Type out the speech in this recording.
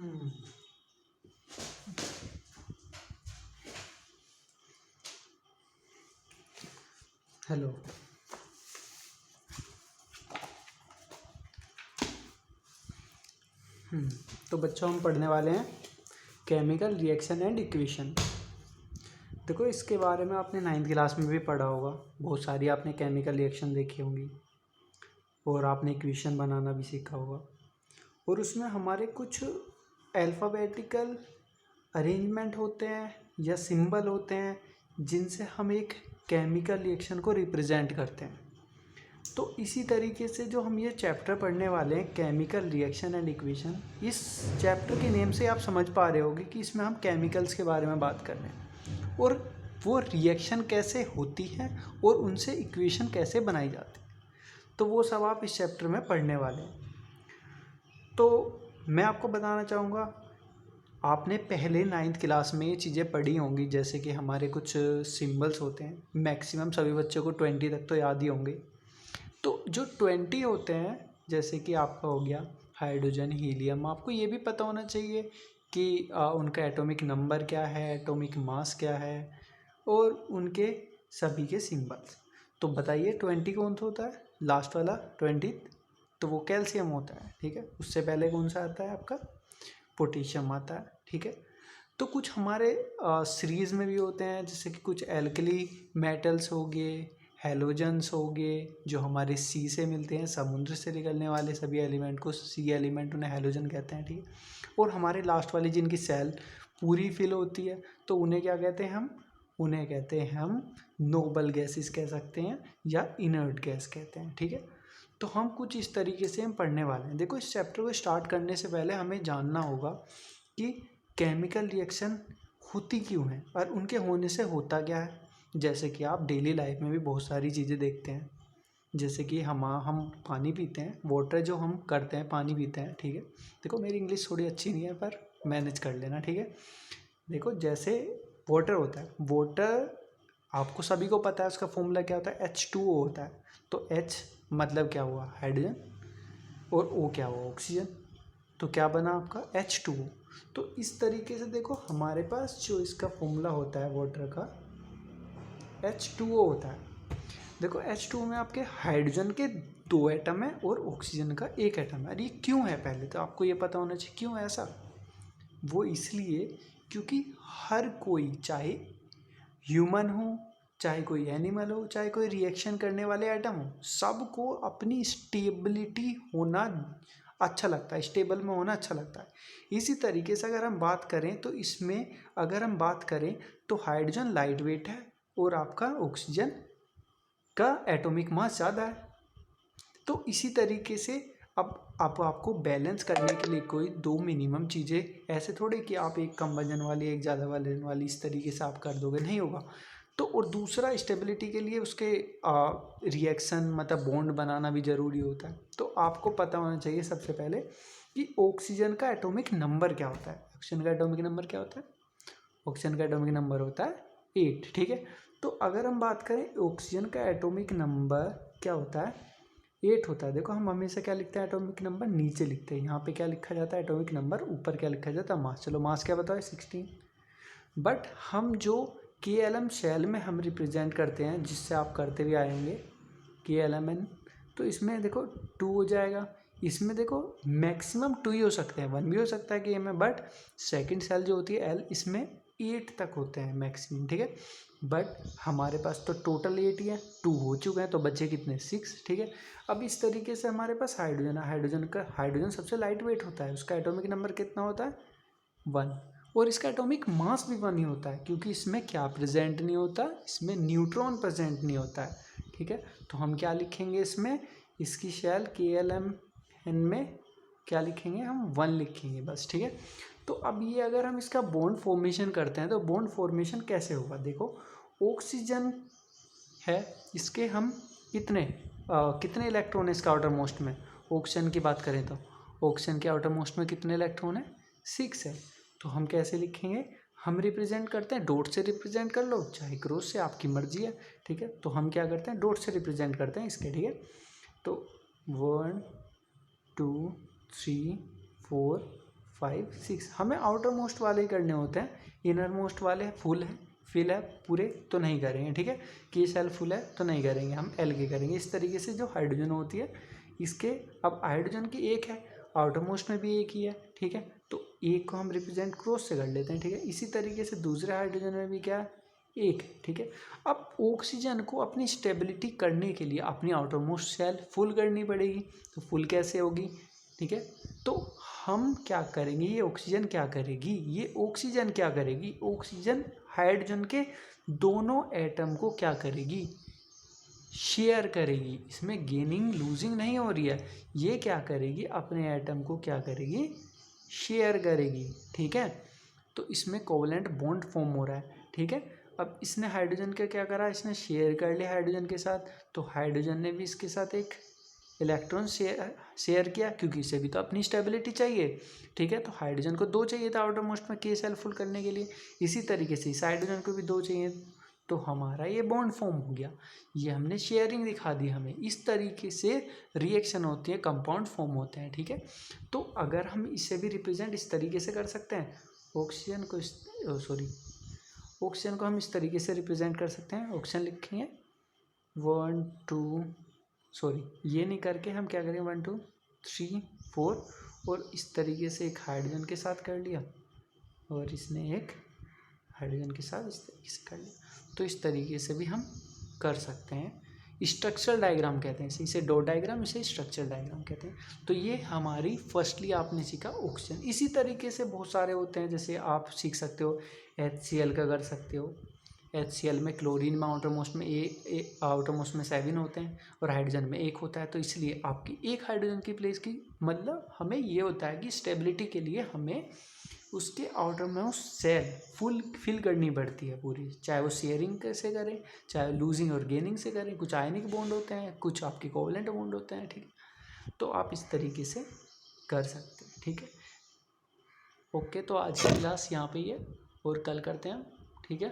हम्म, hello. तो बच्चों हम पढ़ने वाले हैं केमिकल रिएक्शन एंड इक्वेशन। देखो इसके बारे में आपने 9th क्लास में भी पढ़ा होगा, बहुत सारी आपने केमिकल रिएक्शन देखी होंगी और आपने इक्वेशन बनाना भी सीखा होगा। और उसमें हमारे कुछ अल्फ़ाबेटिकल अरेंजमेंट होते हैं या सिंबल होते हैं जिनसे हम एक केमिकल रिएक्शन को रिप्रेजेंट करते हैं। तो इसी तरीके से जो हम ये चैप्टर पढ़ने वाले हैं केमिकल रिएक्शन एंड इक्वेशन, इस चैप्टर के नेम से आप समझ पा रहे होगे कि इसमें हम केमिकल्स के बारे में बात कर रहे हैं और वो रिएक्शन कैसे होती है और उनसे इक्वेशन कैसे बनाई जाती है। तो वो सब आप इस चैप्टर में पढ़ने वाले हैं। तो मैं आपको बताना चाहूँगा, आपने पहले 9th क्लास में ये चीज़ें पढ़ी होंगी, जैसे कि हमारे कुछ सिंबल्स होते हैं। मैक्सिमम सभी बच्चों को 20 तक तो याद ही होंगे। तो जो 20 होते हैं, जैसे कि आपका हो गया हाइड्रोजन, हीलियम, आपको ये भी पता होना चाहिए कि उनका एटॉमिक नंबर क्या है, एटॉमिक मास क्या है और उनके सभी के सिंबल्स। तो बताइए 20 कौन सा होता है? लास्ट वाला 20, तो वो कैल्शियम होता है। ठीक है, उससे पहले कौन सा आता है आपका? पोटेशियम आता है। ठीक है, तो कुछ हमारे सीरीज़ में भी होते हैं, जैसे कि कुछ एल्कली मेटल्स हो गए, हेलोजन्स हो गए, जो हमारे सी से मिलते हैं, समुद्र से निकलने वाले सभी एलिमेंट को सी एलिमेंट उन्हें हेलोजन कहते हैं। ठीक है, और हमारे लास्ट वाली जिनकी सेल पूरी फिल होती है, तो उन्हें क्या कहते हैं? उन्हें कहते हैं हम नोबल गैसेस कह सकते हैं या इनर्ट गैस कहते हैं। ठीक है, तो हम कुछ इस तरीके से हम पढ़ने वाले हैं। देखो इस चैप्टर को स्टार्ट करने से पहले हमें जानना होगा कि केमिकल रिएक्शन होती क्यों है और उनके होने से होता क्या है। जैसे कि आप डेली लाइफ में भी बहुत सारी चीज़ें देखते हैं, जैसे कि हम पानी पीते हैं, वाटर जो हम करते हैं, पानी पीते हैं। ठीक है, देखो मेरी इंग्लिश थोड़ी अच्छी नहीं है पर मैनेज कर लेना। ठीक है, देखो जैसे वाटर होता है, वाटर आपको सभी को पता है उसका फॉर्मूला क्या होता है? H2O होता है। तो H मतलब क्या हुआ? हाइड्रोजन, और O क्या हुआ? ऑक्सीजन। तो क्या बना आपका? H2O। तो इस तरीके से देखो हमारे पास जो इसका फॉर्मूला होता है वाटर का, H2O होता है। देखो H2O में आपके हाइड्रोजन के 2 एटम है और ऑक्सीजन का 1 एटम है। और ये क्यों है? पहले तो आपको ये पता होना चाहिए क्यों है ऐसा। वो इसलिए क्योंकि हर कोई, चाहे ह्यूमन हो, चाहे कोई एनिमल हो, चाहे कोई रिएक्शन करने वाले एटम हो, सबको अपनी स्टेबिलिटी होना अच्छा लगता है, स्टेबल में होना अच्छा लगता है। इसी तरीके से अगर हम बात करें तो इसमें अगर हम बात करें तो हाइड्रोजन लाइट वेट है और आपका ऑक्सीजन का एटॉमिक मास ज़्यादा है। तो इसी तरीके से अब आपको बैलेंस करने के लिए कोई दो मिनिमम चीज़ें, ऐसे थोड़े कि आप एक कम वजन वाली एक ज़्यादा वजन वाली इस तरीके से आप कर दोगे, नहीं होगा। तो और दूसरा स्टेबिलिटी के लिए उसके रिएक्शन मतलब बॉन्ड बनाना भी ज़रूरी होता है। तो आपको पता होना चाहिए सबसे पहले कि ऑक्सीजन का एटॉमिक नंबर क्या होता है। ऑक्सीजन का एटॉमिक नंबर क्या होता है? ऑक्सीजन का एटॉमिक नंबर होता है 8। ठीक है, तो अगर हम बात करें ऑक्सीजन का एटॉमिक नंबर क्या होता है? 8 होता है। देखो हम हमेशा क्या लिखते हैं? एटॉमिक नंबर नीचे लिखते हैं। यहाँ पे क्या लिखा जाता है? Atomic number. ऊपर क्या लिखा जाता है? मास। चलो मास क्या बताओ? 16। बट हम जो KLM शेल में हम रिप्रेजेंट करते हैं, जिससे आप करते भी आएंगे KLMN, तो इसमें देखो 2 हो जाएगा। इसमें देखो मैक्सिमम 2 ही हो सकते हैं, 1 भी हो सकता है KM में, बट सेकंड सेल जो होती है L, इसमें 8 तक होते हैं मैक्सिमम। ठीक है, बट हमारे पास तो टोटल 8 ही है, 2 हो चुके हैं तो बचे कितने? 6। ठीक है, अब इस तरीके से हमारे पास हाइड्रोजन है। हाइड्रोजन सबसे लाइट वेट होता है, उसका एटॉमिक नंबर कितना होता है? 1। और इसका एटॉमिक मास भी 1 ही होता है, क्योंकि इसमें क्या प्रेजेंट नहीं होता? इसमें न्यूट्रॉन प्रेजेंट नहीं होता है। ठीक है, तो हम क्या लिखेंगे इसमें? इसकी शेल KLMN में क्या लिखेंगे? हम 1 लिखेंगे बस। ठीक है, तो अब ये अगर हम इसका बॉन्ड फॉर्मेशन करते हैं तो बॉन्ड फॉर्मेशन कैसे होगा? देखो ऑक्सीजन है, इसके हम कितने इलेक्ट्रॉन है इसका आउटर मोस्ट में? ऑक्सीजन की बात करें तो ऑक्सीजन के आउटर मोस्ट में कितने इलेक्ट्रॉन है? 6 है। तो हम कैसे लिखेंगे? हम रिप्रेजेंट करते हैं, डॉट से रिप्रेजेंट कर लो चाहे क्रॉस से, आपकी मर्जी है। ठीक है, तो हम क्या करते हैं? डॉट से रिप्रेजेंट करते हैं इसके। ठीक है, तो 1 2 3 4 5 6। हमें आउटर मोस्ट वाले ही करने होते हैं, इनर मोस्ट वाले फुल है फिल है पूरे तो नहीं करेंगे, ठीक है। की सेल फुल है तो नहीं करेंगे, हम एल के करेंगे। इस तरीके से जो हाइड्रोजन होती है इसके, अब हाइड्रोजन की एक है, आउटर मोस्ट में भी एक ही है, ठीक है। तो एक को हम रिप्रेजेंट क्रॉस से कर लेते हैं, ठीक है। इसी तरीके से दूसरे हाइड्रोजन में भी क्या है, एक, ठीक है। अब ऑक्सीजन को अपनी स्टेबिलिटी करने के लिए अपनी आउटर मोस्ट सेल फुल करनी पड़ेगी। तो फुल कैसे होगी, ठीक है। तो हम क्या करेंगे, ये ऑक्सीजन क्या करेगी, ये ऑक्सीजन क्या करेगी, ऑक्सीजन हाइड्रोजन के दोनों एटम को क्या करेगी, शेयर करेगी। इसमें गेनिंग लूजिंग नहीं हो रही है, ये क्या करेगी, अपने एटम को क्या करेगी, शेयर करेगी, ठीक है। तो इसमें कोवलेंट बॉन्ड फॉर्म हो रहा है, ठीक है। अब इसने हाइड्रोजन का क्या करा, इसने शेयर कर लिया हाइड्रोजन के साथ, तो हाइड्रोजन ने भी इसके साथ एक इलेक्ट्रॉन शेयर किया, क्योंकि इसे भी तो अपनी स्टेबिलिटी चाहिए, ठीक है। तो हाइड्रोजन को 2 चाहिए था आउटर मोस्ट में के सेल फुल करने के लिए, इसी तरीके से इस हाइड्रोजन को भी 2 चाहिए, तो हमारा ये बॉन्ड फॉर्म हो गया। ये हमने शेयरिंग दिखा दी हमें। इस तरीके से रिएक्शन होती है, कंपाउंड फॉर्म होते हैं, ठीक है। तो अगर हम इसे भी रिप्रेजेंट इस तरीके से कर सकते हैं, ऑक्सीजन को हम इस तरीके से रिप्रेजेंट कर सकते हैं। ऑक्सीजन लिखेंगे 1 2, ये नहीं करके हम क्या करेंगे 1 2 3 4, और इस तरीके से एक हाइड्रोजन के साथ कर लिया, और इसने एक हाइड्रोजन के साथ इस तरीके से कर लिया। तो इस तरीके से भी हम कर सकते हैं। स्ट्रक्चरल डायग्राम कहते हैं इसे डॉट डायग्राम, इसे स्ट्रक्चरल डायग्राम कहते हैं। तो ये हमारी फर्स्टली आपने सीखा ऑक्सीजन। इसी तरीके से बहुत सारे होते हैं, जैसे आप सीख सकते हो HCl का कर सकते हो। HCl में क्लोरीन में आउटर मोस्ट में आउटर मोस्ट में 7 होते हैं और हाइड्रोजन में 1 होता है। तो इसलिए आपकी एक हाइड्रोजन की प्लेस की मतलब हमें ये होता है कि स्टेबिलिटी के लिए हमें उसके आउटर मोस्ट सेल फिल करनी पड़ती है पूरी, चाहे वो शेयरिंग कैसे करें, चाहे लूजिंग और गेनिंग से करें। कुछ आयनिक बॉन्ड होते हैं, कुछ आपके कोवलेंट बॉन्ड होते हैं, ठीक है। तो आप इस तरीके से कर सकते हैं, ठीक है। ओके, तो आज की क्लास यहाँ पे ही है और कल करते हैं हम, ठीक है।